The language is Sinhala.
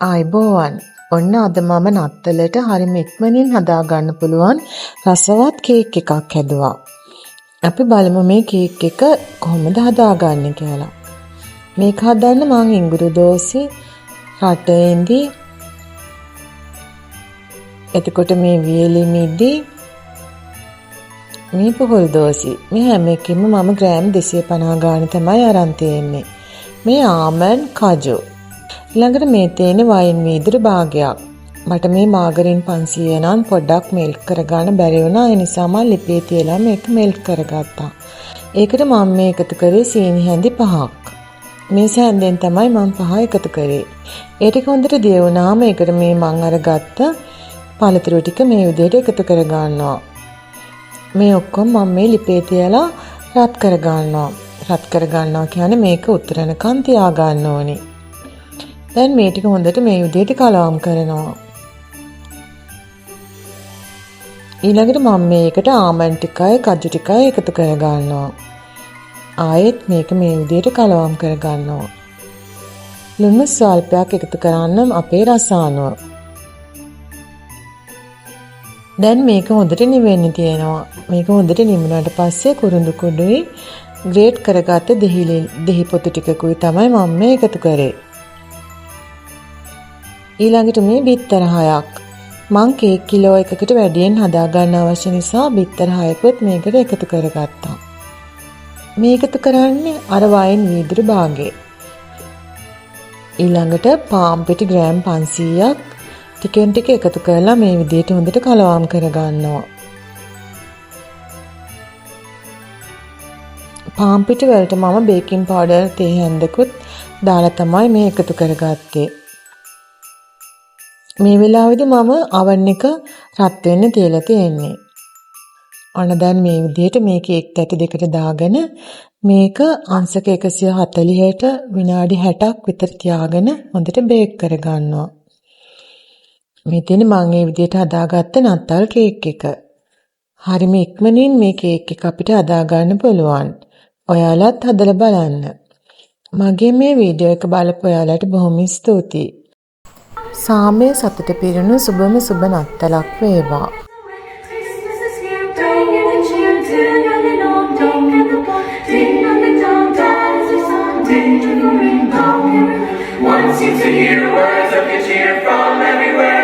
ආයිබෝවන්. ඔන්න අද මම නත්තලට හරිම ඉක්මනින් හදාගන්න පුළුවන් රසවත් කේක් එකක් හැදුවා. අපි බලමු මේ කේක් එක කොහොමද හදාගන්නේ කියලා. මේක හදන්න මම ඉඟුරු දෝසි, රටෙන්දි, එතකොට මේ වියලි මිදි, මේ පුහුල් දෝසි. මේ හැම එකකින්ම මම ග්‍රෑම් 250 ගාන තමයි අරන් තියෙන්නේ. මේ ආමන්ඩ් කජු. ඊළඟට මේ තියෙන වයින් වීදුරු භාගයක්. මට මේ මාගරින් 500 නම් පොඩ්ඩක් මෙල්ට් කරගන්න බැරි වුණා. ඒ නිසා මම ලිපේ තියලා මේක මෙල්ට් කරගත්තා. ඒකට මම මේ එකතු කරේ සීනි හැඳි 5ක්. මේ සෑන්දෙන් තමයි මම 5 එකතු කරේ. ඒ ටික හොඳට දිය වුණාම ඒකට මේ මම අරගත්ත පළතුරු ටික මේ විදිහට එකතු කරගන්නවා. මේ ඔක්කොම මම මේ ලිපේ තියලා රත් කරගන්නවා. රත් කරගන්නවා කියන්නේ මේක උතරනකන් තියාගන්න ඕනේ. දැන් මේ ටික හොඳට මේ විදිහට කලවම් කරනවා. ඊළඟට මම මේකට ආමන්ඩ් ටිකයි කජු ටිකයි එකතු කරගන්නවා. ආයෙත් මේක මේ විදිහට කලවම් කරගන්නවා. ලුණු ස්වල්පයක් එකතු කරන්න අපේ රස අනුව. දැන් මේක හොඳට නිවෙන්න තියෙනවා. මේක හොඳට නිමුණාට පස්සේ කුරුඳු කුඩුයි ග්‍රේට් කරගත්ත දෙහි පොතු ටිකකුයි තමයි මම මේ එකතු කරේ. ඊළඟට මේ බිත්තර 6ක්. මං කේක් කිලෝ එකකට වැඩියෙන් හදා ගන්න අවශ්‍ය නිසා බිත්තර 6කුත් මේකට එකතු කරගත්තා. මේ එකතු කරන්නේ අර වයින් වීදුරු භාගය. ඊළඟට පාන් පිටි ග්‍රෑම් 500ක් ටිකෙන් ටික එකතු කරලා මේ විදිහට හොඳට කලවම් කරගන්නවා. පාන් පිටි වලට මම බේකින් පවුඩර් තේ හැන්දකුත් දාලා තමයි මේ එකතු කරගත්තේ. මේ වෙලාවේදී මම oven එක රත් වෙන්න තියලා තියෙන්නේ. ඔන්න දැන් මේ විදිහට මේ කේක් තැටි දෙකට දාගෙන මේක අංශක 140ට විනාඩි 60ක් විතර තියාගෙන හොඳට බේක් කරගන්නවා. මේ තියෙන්නේ මම මේ විදිහට හදාගත්ත නත්තල් කේක් එක. හරිම ඉක්මනින් මේ කේක් එක අපිට හදා ගන්න පුළුවන්. ඔයාලත් හදලා බලන්න. මගේ මේ වීඩියෝ එක බලපු ඔයාලට බොහොම ස්තුතියි. සාමයේ සතුට පිරුණු සුබම සුබ නත්තලක් වේවා. One seems to hear words of good cheer from everywhere.